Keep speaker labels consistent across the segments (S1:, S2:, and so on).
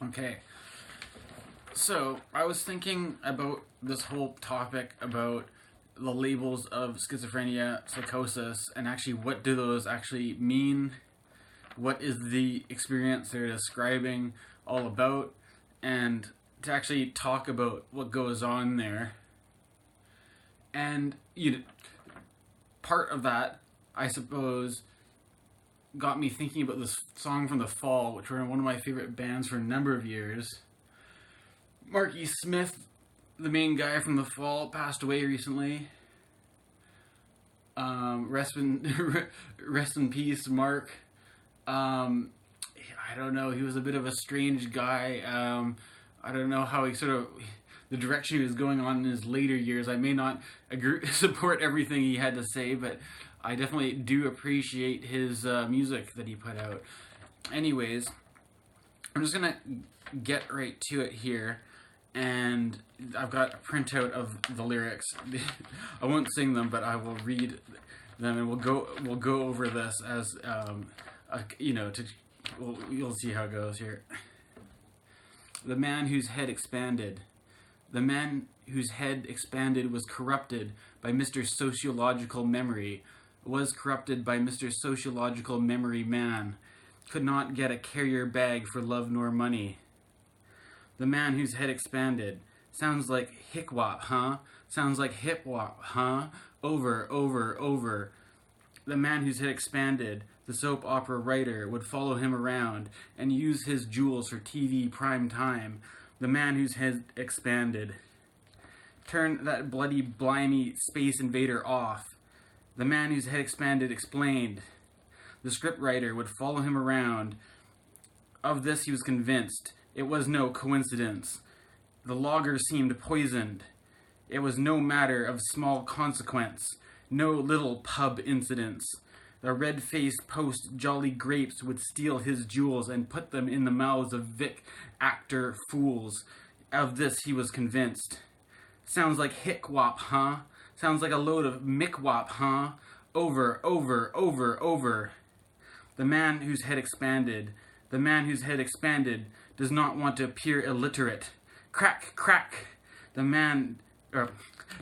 S1: Okay, so I was thinking about this whole topic about the labels of schizophrenia, psychosis, and actually what do those actually mean? What is the experience they're describing all about? And to actually talk about what goes on there. And part of that, I suppose, got me thinking about this song from The Fall, which were one of my favorite bands for a number of years. Marky Smith, the main guy from The Fall, passed away recently. Rest in peace, Mark. I don't know. He was a bit of a strange guy. I don't know how the direction he was going on in his later years. I may not support everything he had to say, but I definitely do appreciate his music that he put out. Anyways, I'm just gonna get right to it here, and I've got a printout of the lyrics. I won't sing them, but I will read them, and we'll go over this as you'll see how it goes here. The man whose head expanded. The man whose head expanded was corrupted by Mr. Sociological Memory, was corrupted by Mr. Sociological Memory Man, could not get a carrier bag for love nor money. The man whose head expanded. Sounds like Hick wop, huh? Sounds like hip wop, huh? Over, over, over. The man whose head expanded, the soap opera writer, would follow him around and use his jewels for TV prime time. The man whose head expanded. Turn that bloody blimey space invader off. The man whose head expanded explained. The scriptwriter would follow him around. Of this he was convinced. It was no coincidence. The logger seemed poisoned. It was no matter of small consequence. No little pub incidents. The red-faced post-jolly grapes would steal his jewels and put them in the mouths of Vic actor fools. Of this he was convinced. Sounds like hick wop, huh? Sounds like a load of mick wop, huh? Over, over, over, over. The man whose head expanded. The man whose head expanded does not want to appear illiterate. Crack, crack. The man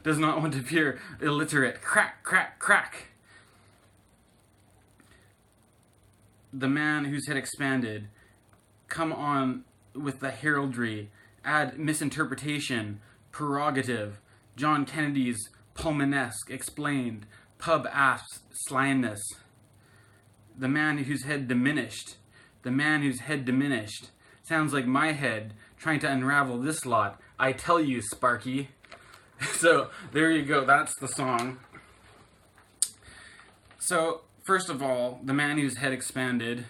S1: does not want to appear illiterate. Crack, crack, crack. The man whose head expanded. Come on with the heraldry. Add misinterpretation. Prerogative. John Kennedy's Pulmonesque explained. Pub asks slyness. The man whose head diminished. The man whose head diminished. Sounds like my head trying to unravel this lot. I tell you, Sparky. So, there you go. That's the song. So, first of all, the man whose head expanded.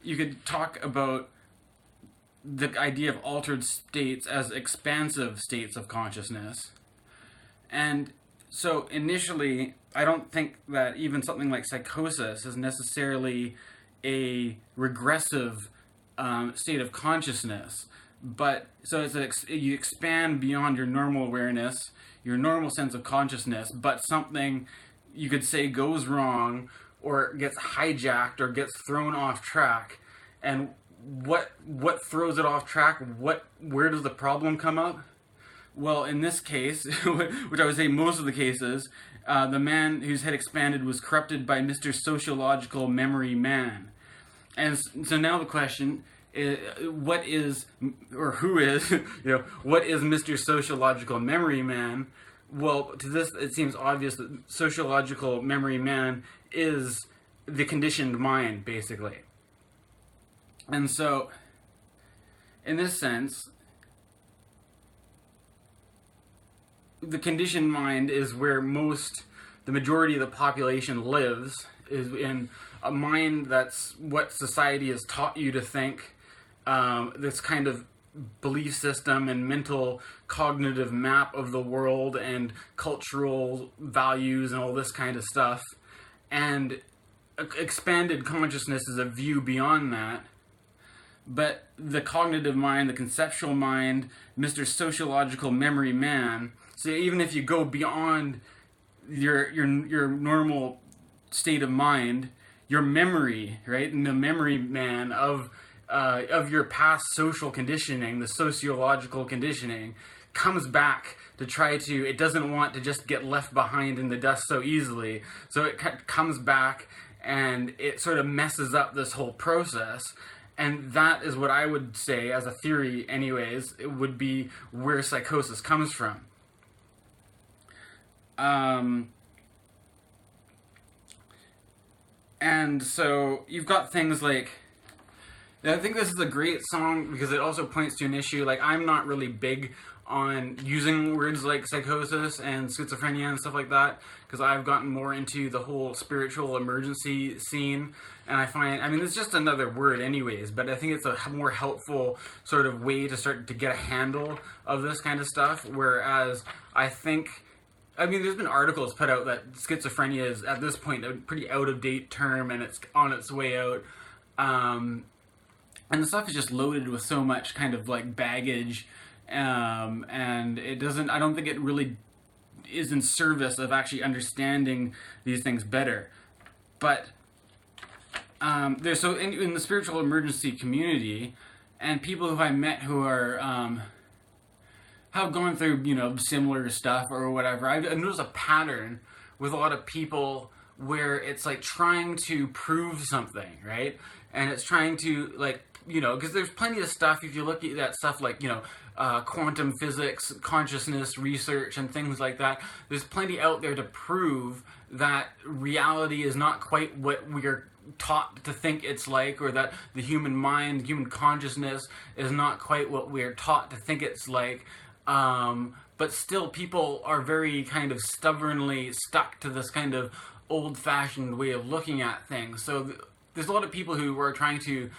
S1: You could talk about the idea of altered states as expansive states of consciousness. And so initially, I don't think that even something like psychosis is necessarily a regressive state of consciousness. But so you expand beyond your normal awareness, your normal sense of consciousness, but something you could say goes wrong or gets hijacked or gets thrown off track. And what throws it off track? Where does the problem come up? Well, in this case, which I would say most of the cases, the man whose head expanded was corrupted by Mr. Sociological Memory Man. And so now the question is, what is Mr. Sociological Memory Man? Well, to this, it seems obvious that Sociological Memory Man is the conditioned mind, basically. And so, in this sense, the conditioned mind is where the majority of the population lives, is in a mind that's what society has taught you to think, this kind of belief system and mental cognitive map of the world and cultural values and all this kind of stuff. And expanded consciousness is a view beyond that. But the cognitive mind, the conceptual mind, Mr. Sociological Memory Man, so even if you go beyond your normal state of mind, your memory, right, and the memory man of of your past social conditioning, the sociological conditioning, comes back to try to, it doesn't want to just get left behind in the dust so easily. So it comes back and it sort of messes up this whole process. And that is what I would say, as a theory anyways, it would be where psychosis comes from. And so you've got things like, I think this is a great song because it also points to an issue. Like, I'm not really big on using words like psychosis and schizophrenia and stuff like that, because I've gotten more into the whole spiritual emergency scene, and I find, I mean, it's just another word anyways, but I think it's a more helpful sort of way to start to get a handle of this kind of stuff, whereas I think, I mean, there's been articles put out that schizophrenia is, at this point, a pretty out-of-date term, and it's on its way out, and the stuff is just loaded with so much kind of, like, baggage, and it doesn't, I don't think it really is in service of actually understanding these things better. But there's, so in the spiritual emergency community, and people who I met who are have gone through, you know, similar stuff or whatever, I've noticed a pattern with a lot of people where it's like trying to prove something, right? And it's trying to, like, you know, because there's plenty of stuff, if you look at that stuff like, you know, quantum physics, consciousness research, and things like that, there's plenty out there to prove that reality is not quite what we're taught to think it's like, or that the human mind, human consciousness is not quite what we're taught to think it's like. But still, people are very kind of stubbornly stuck to this kind of old-fashioned way of looking at things. So there's a lot of people who are trying to,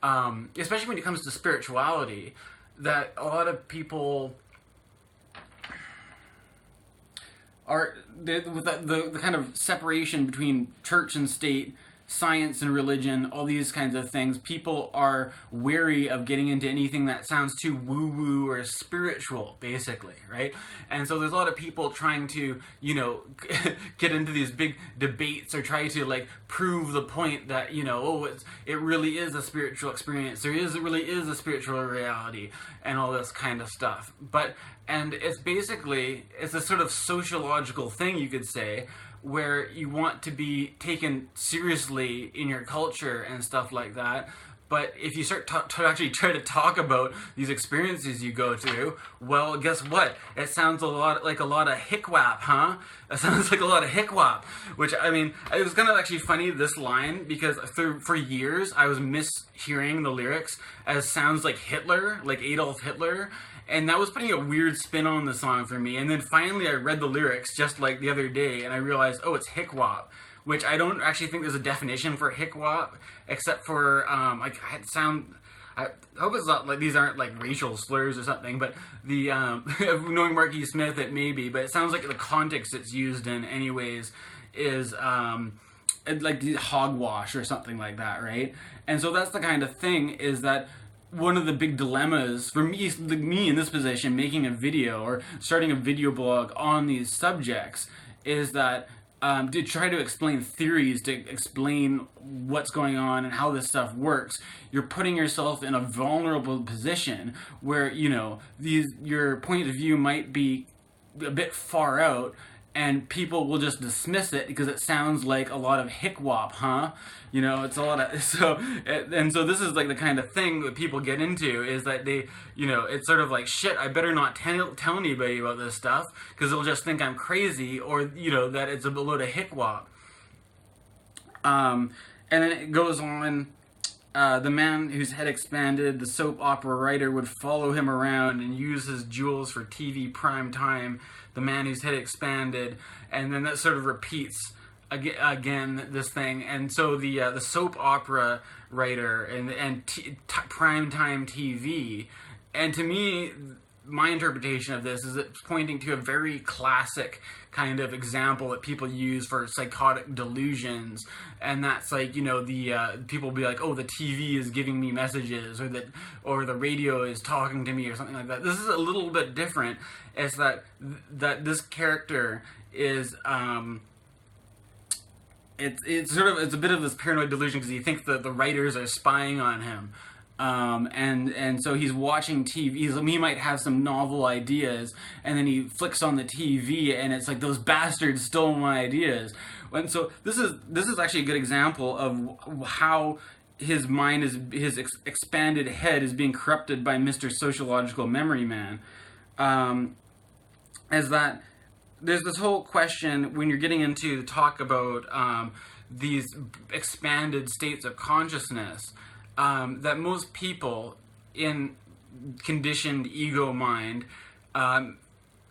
S1: especially when it comes to spirituality, that a lot of people are, with the kind of separation between church and state, science and religion, all these kinds of things, people are wary of getting into anything that sounds too woo-woo or spiritual, basically, right? And so there's a lot of people trying to, you know, get into these big debates or try to, like, prove the point that, you know, oh, it really is a spiritual experience, it really is a spiritual reality, and all this kind of stuff. But, and it's basically, it's a sort of sociological thing, you could say, where you want to be taken seriously in your culture and stuff like that. But if you start to actually try to talk about these experiences you go through, well, guess what? It sounds a lot like a lot of hick-wap, huh? It sounds like a lot of hick-wap, which, I mean, it was kind of actually funny, this line, because for years I was mishearing the lyrics as sounds like Hitler, like Adolf Hitler, and that was putting a weird spin on the song for me. And then finally I read the lyrics just like the other day, and I realized, oh, it's hick-wap, which I don't actually think there's a definition for hick-wap, except for, like, I hope it's not, like, these aren't, like, racial slurs or something, but the, knowing Mark E. Smith, it may be, but it sounds like the context it's used in anyways is, like, hogwash or something like that, right? And so that's the kind of thing, is that one of the big dilemmas for me in this position, making a video or starting a video blog on these subjects, is that to try to explain theories, to explain what's going on and how this stuff works, you're putting yourself in a vulnerable position where, you know, your point of view might be a bit far out, and people will just dismiss it because it sounds like a lot of hick-wop, huh? You know, it's a lot of, so this is like the kind of thing that people get into, is that they, you know, it's sort of like, shit, I better not tell anybody about this stuff, because they'll just think I'm crazy, or, you know, that it's a load of hick-wop. And then it goes on, the man whose head expanded, the soap opera writer, would follow him around and use his jewels for TV prime time. The man whose head expanded, and then that sort of repeats again this thing. And so the soap opera writer and primetime TV, and to me, my interpretation of this is it's pointing to a very classic kind of example that people use for psychotic delusions, and that's like, you know, the people will be like, oh, the TV is giving me messages, or the radio is talking to me, or something like that. This is a little bit different. It's that this character is it's a bit of this paranoid delusion because he thinks that the writers are spying on him. And so he's watching TV. He might have some novel ideas, and then he flicks on the TV, and it's like, those bastards stole my ideas. And so this is actually a good example of how his mind his expanded head is being corrupted by Mr. Sociological Memory Man. As that there's this whole question when you're getting into the talk about these expanded states of consciousness, that most people in conditioned ego mind,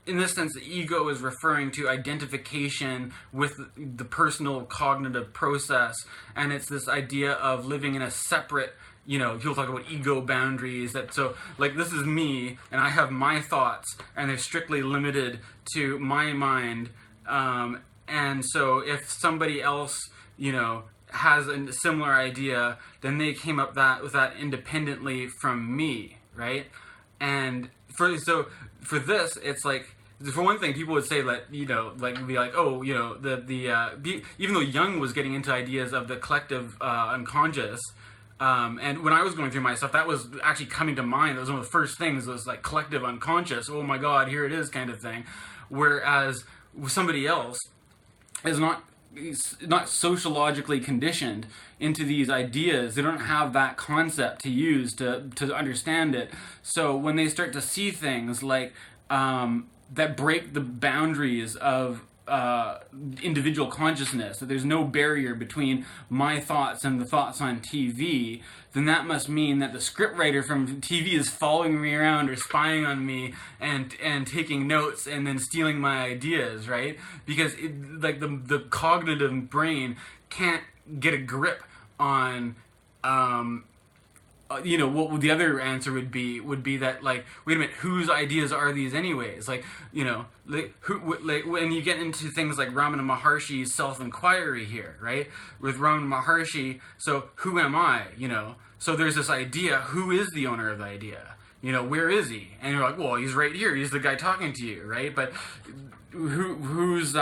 S1: in this sense, the ego is referring to identification with the personal cognitive process, and it's this idea of living in a separate, people talk about ego boundaries, that so, like, this is me, and I have my thoughts, and they're strictly limited to my mind, and so if somebody else, has a similar idea, then they came up with that independently from me, right? And for this, it's like, for one thing, people would say that, be like, oh, even though Jung was getting into ideas of the collective unconscious, and when I was going through my stuff, that was actually coming to mind. That was one of the first things, was like collective unconscious. Oh my God, here it is, kind of thing. Whereas somebody else is not sociologically conditioned into these ideas. They don't have that concept to use to understand it. So when they start to see things like that break the boundaries of individual consciousness, that there's no barrier between my thoughts and the thoughts on TV, then that must mean that the scriptwriter from TV is following me around or spying on me and taking notes and then stealing my ideas, right? Because the cognitive brain can't get a grip on what the other answer would be that, like, wait a minute, whose ideas are these anyways? Like, when you get into things like Ramana Maharshi's self-inquiry here, right? With Ramana Maharshi, so who am I? So there's this idea, who is the owner of the idea? Where is he? And you're like, well, he's right here. He's the guy talking to you, right? But who's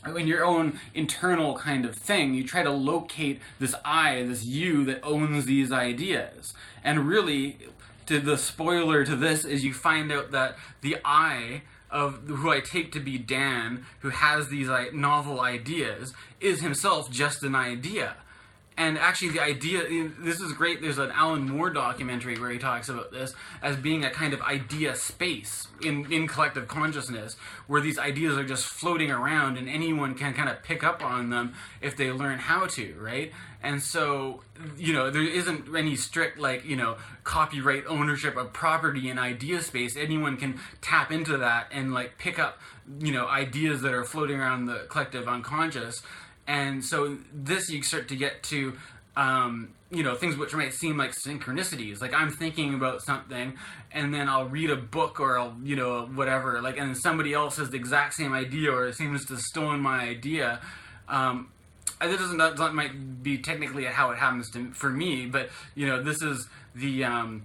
S1: in your own internal kind of thing, you try to locate this I, this you that owns these ideas. And really, the spoiler to this is you find out that the I of who I take to be Dan, who has these novel ideas, is himself just an idea. And actually the idea, this is great, there's an Alan Moore documentary where he talks about this as being a kind of idea space in collective consciousness, where these ideas are just floating around and anyone can kind of pick up on them if they learn how to, right? And so, there isn't any strict, copyright ownership of property in idea space. Anyone can tap into that and, pick up, ideas that are floating around the collective unconscious. And so this, you start to get to, things which might seem like synchronicities. Like, I'm thinking about something, and then I'll read a book, or I'll, whatever, and somebody else has the exact same idea, or seems to have stolen my idea. That might be technically how it happens for me, but, this is an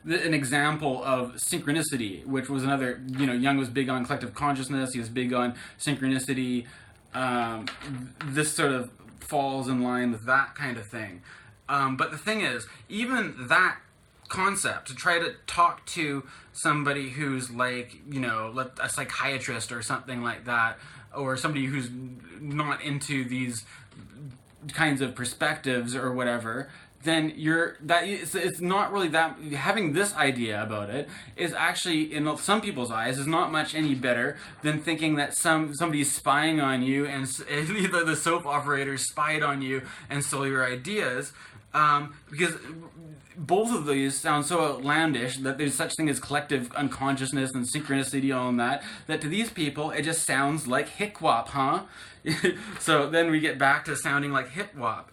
S1: example of synchronicity, which was another, Jung was big on collective consciousness, he was big on synchronicity. This sort of falls in line with that kind of thing. But the thing is, even that concept, to try to talk to somebody who's a psychiatrist or something like that, or somebody who's not into these kinds of perspectives or whatever, then it's not really that, having this idea about it is actually, in some people's eyes, is not much any better than thinking that somebody's spying on you, and either the soap operator spied on you and stole your ideas, because both of these sound so outlandish, that there's such thing as collective unconsciousness and synchronicity, all that to these people it just sounds like hick-wop, huh? So then we get back to sounding like hip-wop.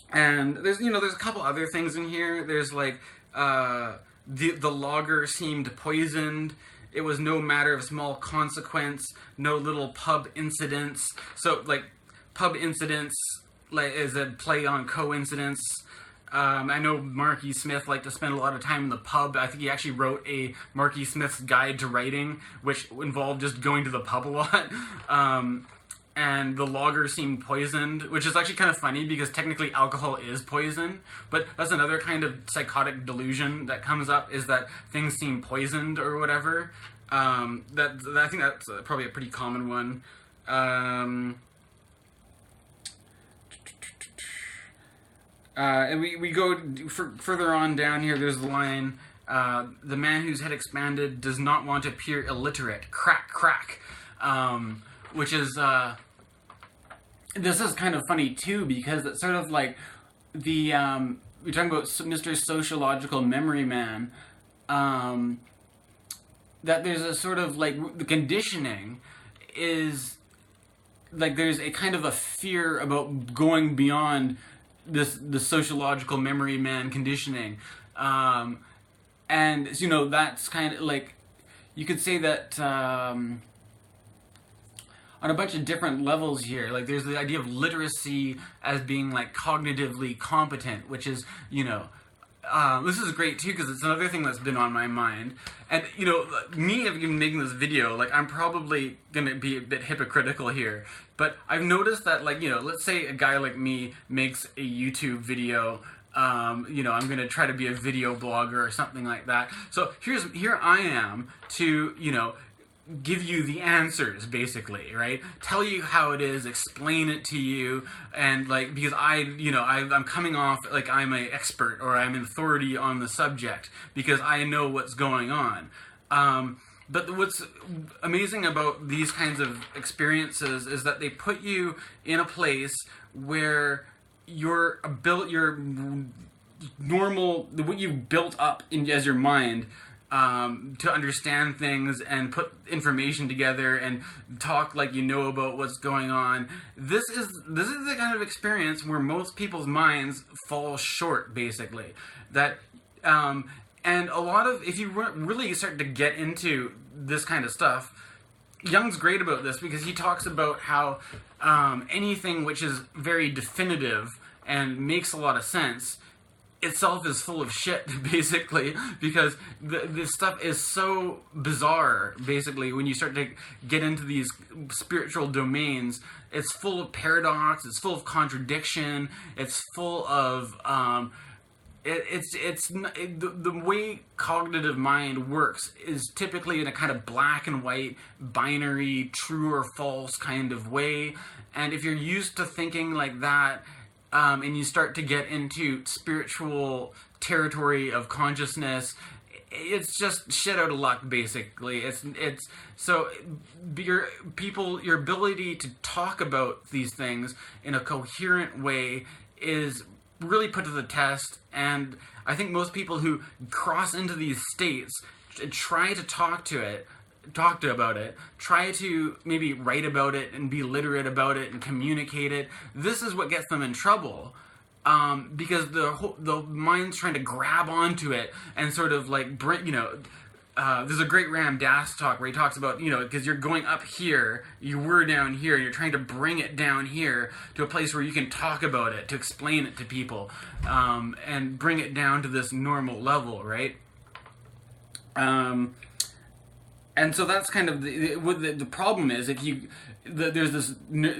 S1: And there's a couple other things in here. There's the logger seemed poisoned. It was no matter of small consequence. No little pub incidents. So pub incidents is a play on coincidence. I know Marky Smith liked to spend a lot of time in the pub. I think he actually wrote a Marky Smith's Guide to Writing, which involved just going to the pub a lot. and the lager seemed poisoned, which is actually kind of funny because technically alcohol is poison, but that's another kind of psychotic delusion that comes up, is that things seem poisoned or whatever. I think that's probably a pretty common one. And we go further on down here, there's the line, the man whose head expanded does not want to appear illiterate. Crack, crack. Which is, this is kind of funny too, because it's sort of like the, we're talking about Mr. Sociological Memory Man, that there's a sort of like, the conditioning is, like there's a kind of a fear about going beyond the sociological memory man conditioning. And, you know, that's kind of like, you could say that, on a bunch of different levels here. Like, there's the idea of literacy as being, like, cognitively competent, which is, you know, this is great, too, because it's another thing that's been on my mind. And, you know, me even making this video, like, I'm probably going to be a bit hypocritical here. But I've noticed that, like, you know, let's say a guy like me makes a YouTube video. You know, I'm going to try to be a video blogger or something like that. So here I am to, you know, give you the answers, basically, right? Tell you how it is, explain it to you, and, like, because I'm coming off like I'm an expert or I'm an authority on the subject because I know what's going on. But what's amazing about these kinds of experiences is that they put you in a place where your normal, what you've built up as your mind, to understand things and put information together and talk like you know about what's going on. This is the kind of experience where most people's minds fall short, basically. That, and a lot of, if you really start to get into this kind of stuff, Jung's great about this because he talks about how anything which is very definitive and makes a lot of sense itself is full of shit, basically, because this stuff is so bizarre, basically, when you start to get into these spiritual domains. It's full of paradox, it's full of contradiction, it's full of, the way cognitive mind works is typically in a kind of black and white, binary, true or false kind of way, and if you're used to thinking like that, and you start to get into spiritual territory of consciousness, it's just shit out of luck, basically. It's so your ability to talk about these things in a coherent way is really put to the test, and I think most people who cross into these states try to talk about it, try to maybe write about it and be literate about it and communicate it. This is what gets them in trouble, because the mind's trying to grab onto it and sort of like bring, you know, there's a great Ram Dass talk where he talks about, you know, because you're going up here, you were down here, and you're trying to bring it down here to a place where you can talk about it, to explain it to people, and bring it down to this normal level, right? And so that's kind of the problem is there's this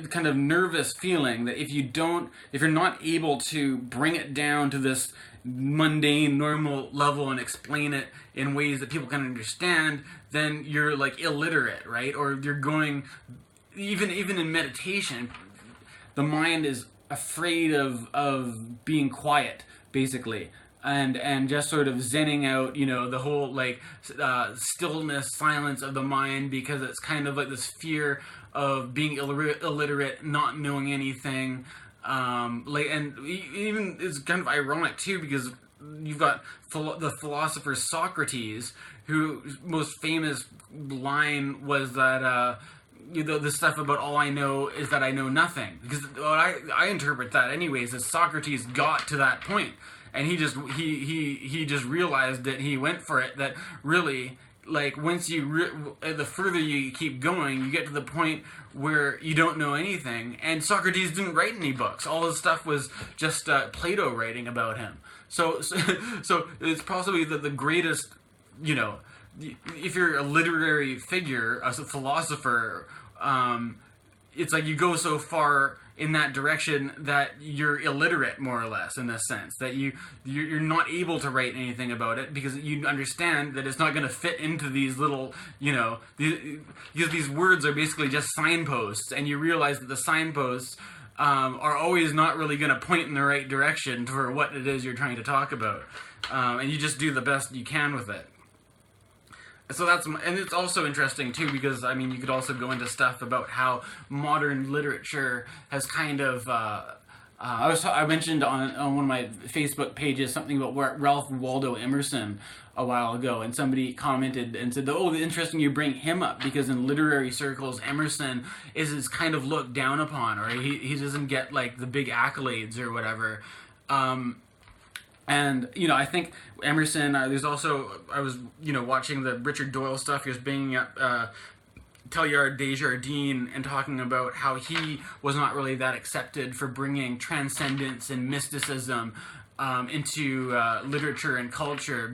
S1: kind of nervous feeling that if you're not able to bring it down to this mundane, normal level and explain it in ways that people can understand, then you're like illiterate, right? Or you're going, even in meditation, the mind is afraid of being quiet, basically. And just sort of zenning out, you know, the whole, like, stillness, silence of the mind, because it's kind of like this fear of being illiterate, not knowing anything. And even it's kind of ironic, too, because you've got the philosopher Socrates, whose most famous line was that, you know, the stuff about all I know is that I know nothing. Because I interpret that anyways, as Socrates got to that point. And he just realized it. He went for it. That really, like, once the further you keep going, you get to the point where you don't know anything. And Socrates didn't write any books. All his stuff was just Plato writing about him. So it's possibly the greatest, you know, if you're a literary figure, as a philosopher, it's like you go so far in that direction that you're illiterate, more or less, in this sense, that you're not able to write anything about it because you understand that it's not going to fit into these little, these words are basically just signposts, and you realize that the signposts are always not really going to point in the right direction for what it is you're trying to talk about, and you just do the best you can with it. So and it's also interesting too, because I mean, you could also go into stuff about how modern literature has kind of. I mentioned on one of my Facebook pages something about Ralph Waldo Emerson a while ago, and somebody commented and said, "Oh, interesting you bring him up, because in literary circles, Emerson is kind of looked down upon, or he doesn't get like the big accolades or whatever." And, I think Emerson, there's also, I was, watching the Richard Doyle stuff. He was bringing up Teilhard de Chardin and talking about how he was not really that accepted for bringing transcendence and mysticism into literature and culture.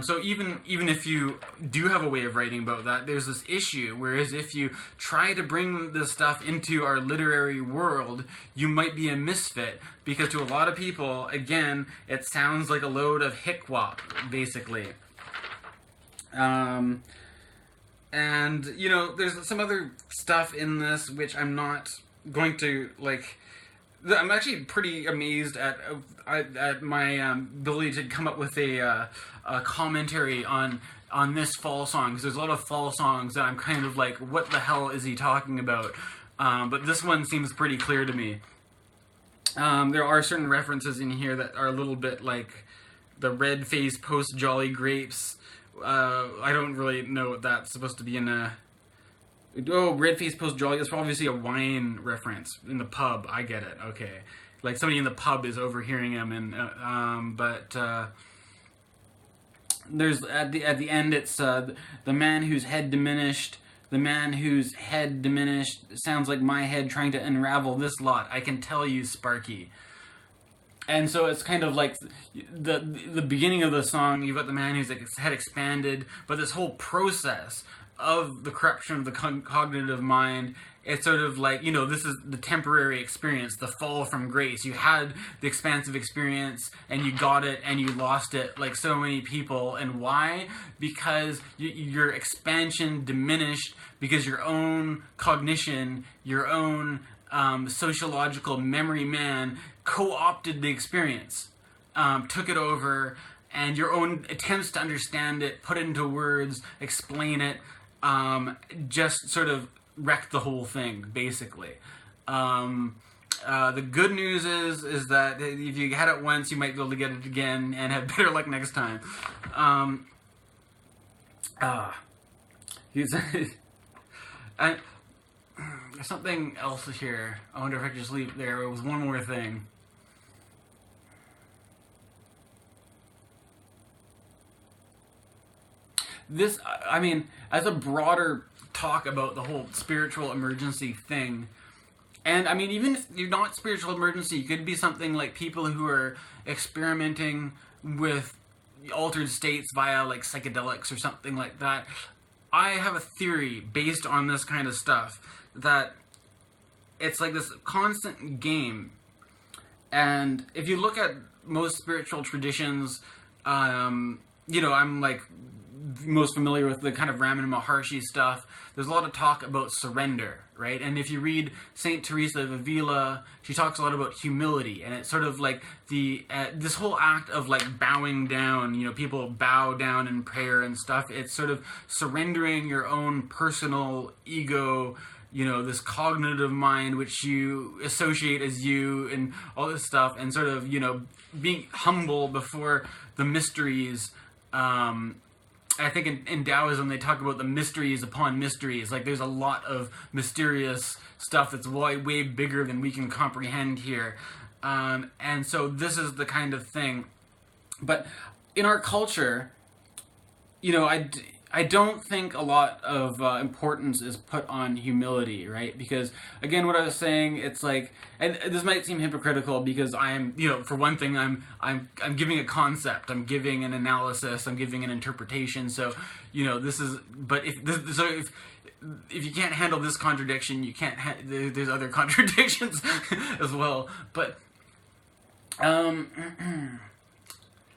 S1: So even if you do have a way of writing about that, there's this issue, whereas if you try to bring this stuff into our literary world, you might be a misfit, because to a lot of people, again, it sounds like a load of hick-wop, basically. And, there's some other stuff in this which I'm not going to, I'm actually pretty amazed at my ability to come up with a commentary on this fall song, because there's a lot of fall songs that I'm kind of like, what the hell is he talking about? But this one seems pretty clear to me. There are certain references in here that are a little bit like the red-faced post-Jolly Grapes. I don't really know what that's supposed to be in a... Oh, red-faced post-Jolly. That's obviously a wine reference in the pub. I get it. Okay. Like somebody in the pub is overhearing him, and there's at the end it's the man whose head diminished. The man whose head diminished sounds like my head trying to unravel this lot. I can tell you, Sparky. And so it's kind of like the beginning of the song. You've got the man whose head expanded, but this whole process of the corruption of the cognitive mind, it's sort of like, this is the temporary experience, the fall from grace. You had the expansive experience, and you got it, and you lost it, like so many people. And why? Because your expansion diminished, because your own cognition, your own sociological memory man co-opted the experience, took it over, and your own attempts to understand it, put it into words, explain it, just sort of wrecked the whole thing, basically. The good news is that if you had it once, you might be able to get it again and have better luck next time. There's something else here. I wonder if I could just leave it there. It was one more thing. This, I mean, as a broader talk about the whole spiritual emergency thing, and I mean, even if you're not spiritual emergency, you could be something like people who are experimenting with altered states via like psychedelics or something like that. I have a theory based on this kind of stuff that it's like this constant game. And if you look at most spiritual traditions, I'm like most familiar with the kind of Ramana Maharshi stuff. There's a lot of talk about surrender, right? And if you read Saint Teresa of Avila, she talks a lot about humility, and it's sort of like this whole act of like bowing down. People bow down in prayer and stuff. It's sort of surrendering your own personal ego, this cognitive mind which you associate as you, and all this stuff, and sort of being humble before the mysteries. I think in Taoism they talk about the mysteries upon mysteries. Like there's a lot of mysterious stuff that's way bigger than we can comprehend here. And so this is the kind of thing. But in our culture, I don't think a lot of importance is put on humility, right? Because again, what I was saying, it's like, and this might seem hypocritical because I'm, for one thing, I'm giving a concept, I'm giving an analysis, I'm giving an interpretation. So, this is, but if you can't handle this contradiction, you can't. There's other contradictions as well, but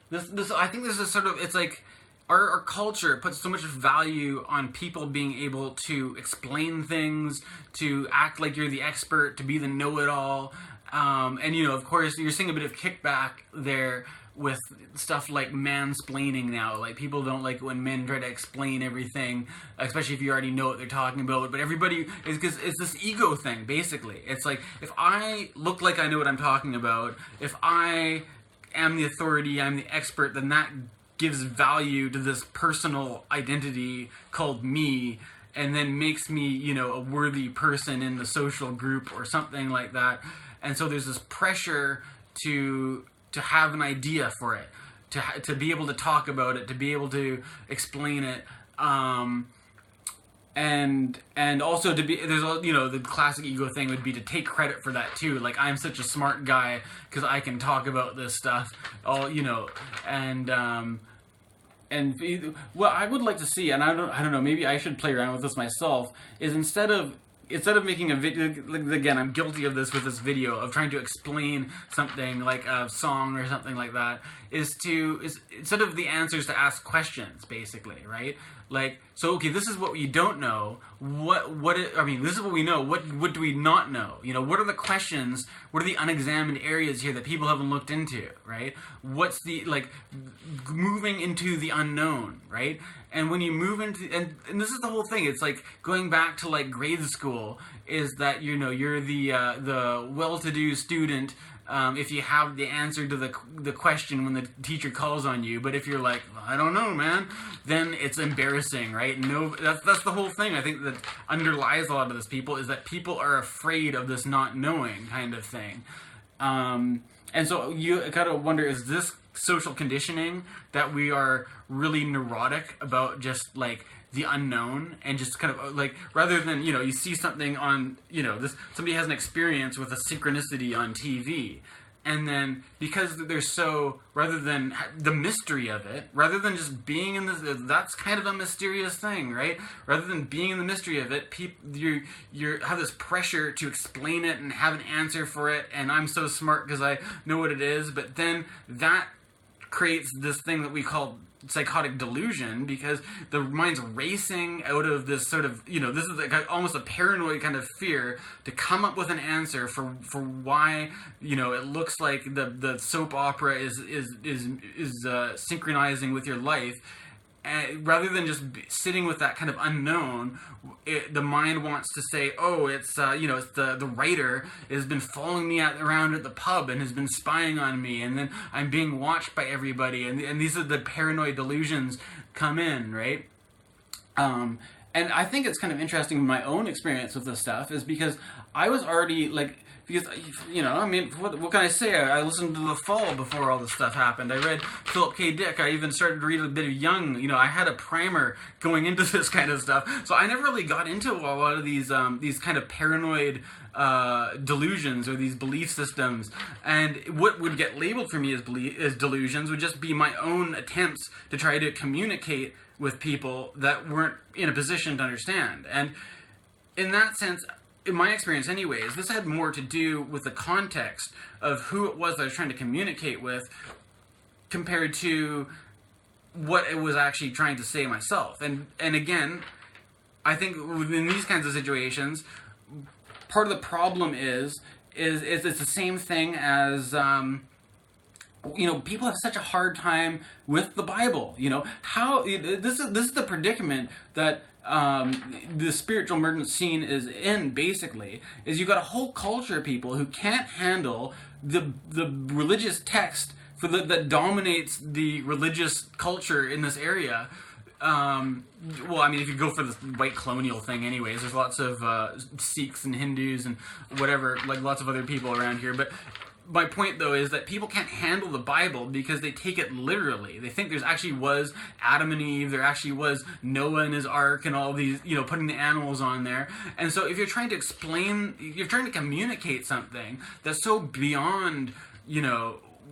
S1: this I think this is sort of, it's like. Our culture puts so much value on people being able to explain things, to act like you're the expert, to be the know-it-all. And, of course, you're seeing a bit of kickback there with stuff like mansplaining now. Like, people don't like when men try to explain everything, especially if you already know what they're talking about. But everybody, because it's this ego thing, basically. It's like, if I look like I know what I'm talking about, if I am the authority, I'm the expert, then that gives value to this personal identity called me, and then makes me, a worthy person in the social group or something like that. And so there's this pressure to have an idea for it, to be able to talk about it, to be able to explain it, and also to be, there's the classic ego thing would be to take credit for that too. Like, I'm such a smart guy because I can talk about this stuff, and what I would like to see, and I don't know, maybe I should play around with this myself, is instead of making a video, again, I'm guilty of this with this video, of trying to explain something like a song or something like that, is instead of the answers, to ask questions, basically, right? Like, so, okay, this is what you don't know. This is what we know. What do we not know? What are the questions? What are the unexamined areas here that people haven't looked into, right? What's the, moving into the unknown, right? And when you move into, and this is the whole thing, it's like going back to grade school, is that, you're the well-to-do student, if you have the answer to the question when the teacher calls on you. But if you're like, I don't know, man, then it's embarrassing, right? No, that's the whole thing. I think that underlies a lot of this people, is that people are afraid of this not knowing kind of thing. And so you kind of wonder, is this social conditioning, that we are really neurotic about just the unknown, and just kind of rather than, you see something on, somebody has an experience with a synchronicity on TV, and then because they're so, rather than the mystery of it, rather than just being in this, that's kind of a mysterious thing, right? Rather than being in the mystery of it, you have this pressure to explain it and have an answer for it, and I'm so smart because I know what it is, but then that creates this thing that we call psychotic delusion, because the mind's racing out of this sort of, this is almost a paranoid kind of fear to come up with an answer for why, it looks like the soap opera is synchronizing with your life. Rather than just sitting with that kind of unknown, the mind wants to say, oh, it's the writer has been following me around at the pub and has been spying on me, and then I'm being watched by everybody, and these are the paranoid delusions come in, right? And I think it's kind of interesting in my own experience with this stuff, is because I was already because, what can I say? I listened to The Fall before all this stuff happened. I read Philip K. Dick. I even started to read a bit of Jung. I had a primer going into this kind of stuff. So I never really got into a lot of these kind of paranoid delusions, or these belief systems. And what would get labeled for me as delusions would just be my own attempts to try to communicate with people that weren't in a position to understand. And in that sense, in my experience anyways, this had more to do with the context of who it was I was trying to communicate with, compared to what it was actually trying to say myself. And again, I think in these kinds of situations, part of the problem is it's the same thing as people have such a hard time with the Bible. How this is the predicament that the spiritual emergent scene is in, basically, is you've got a whole culture of people who can't handle the religious text that dominates the religious culture in this area. If you go for the white colonial thing anyways, there's lots of Sikhs and Hindus and whatever, lots of other people around here, but my point, though, is that people can't handle the Bible because they take it literally. They think there's actually was Adam and Eve, there actually was Noah and his ark and all these, putting the animals on there. And so if you're trying to explain, you're trying to communicate something that's so beyond,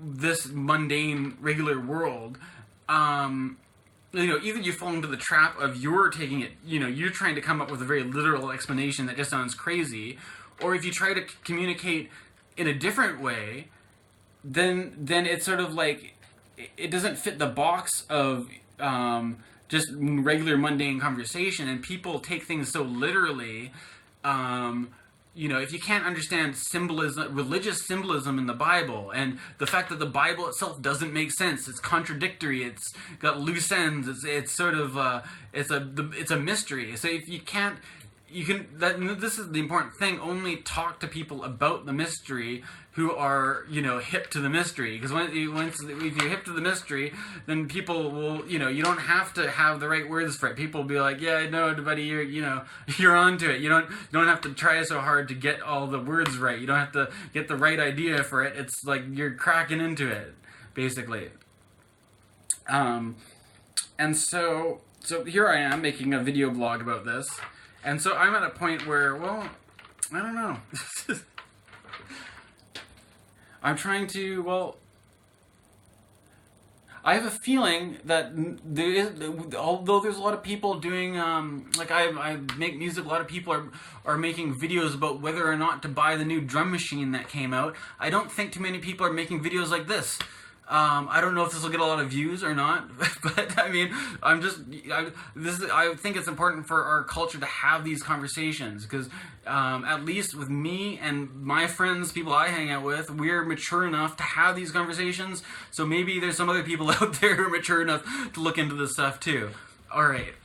S1: this mundane, regular world, either you fall into the trap of you're taking it, you're trying to come up with a very literal explanation that just sounds crazy, or if you try to communicate in a different way, then it's sort of like it doesn't fit the box of just regular mundane conversation, and people take things so literally. If you can't understand symbolism, religious symbolism in the Bible, and the fact that the Bible itself doesn't make sense, it's contradictory, it's got loose ends, it's sort of it's a mystery. So if you can't. This is the important thing. Only talk to people about the mystery who are, hip to the mystery. Because if you're hip to the mystery, then people will, you don't have to have the right words for it. People will be like, yeah, no, buddy, you're onto it. You don't have to try so hard to get all the words right. You don't have to get the right idea for it. It's like you're cracking into it, basically. And so here I am making a video blog about this. And so I'm at a point where, I don't know. I'm trying to, I have a feeling that although there's a lot of people doing, I make music, a lot of people are making videos about whether or not to buy the new drum machine that came out. I don't think too many people are making videos like this. I don't know if this will get a lot of views or not, but I mean, I think it's important for our culture to have these conversations, because at least with me and my friends, people I hang out with, we're mature enough to have these conversations. So maybe there's some other people out there who are mature enough to look into this stuff too. All right.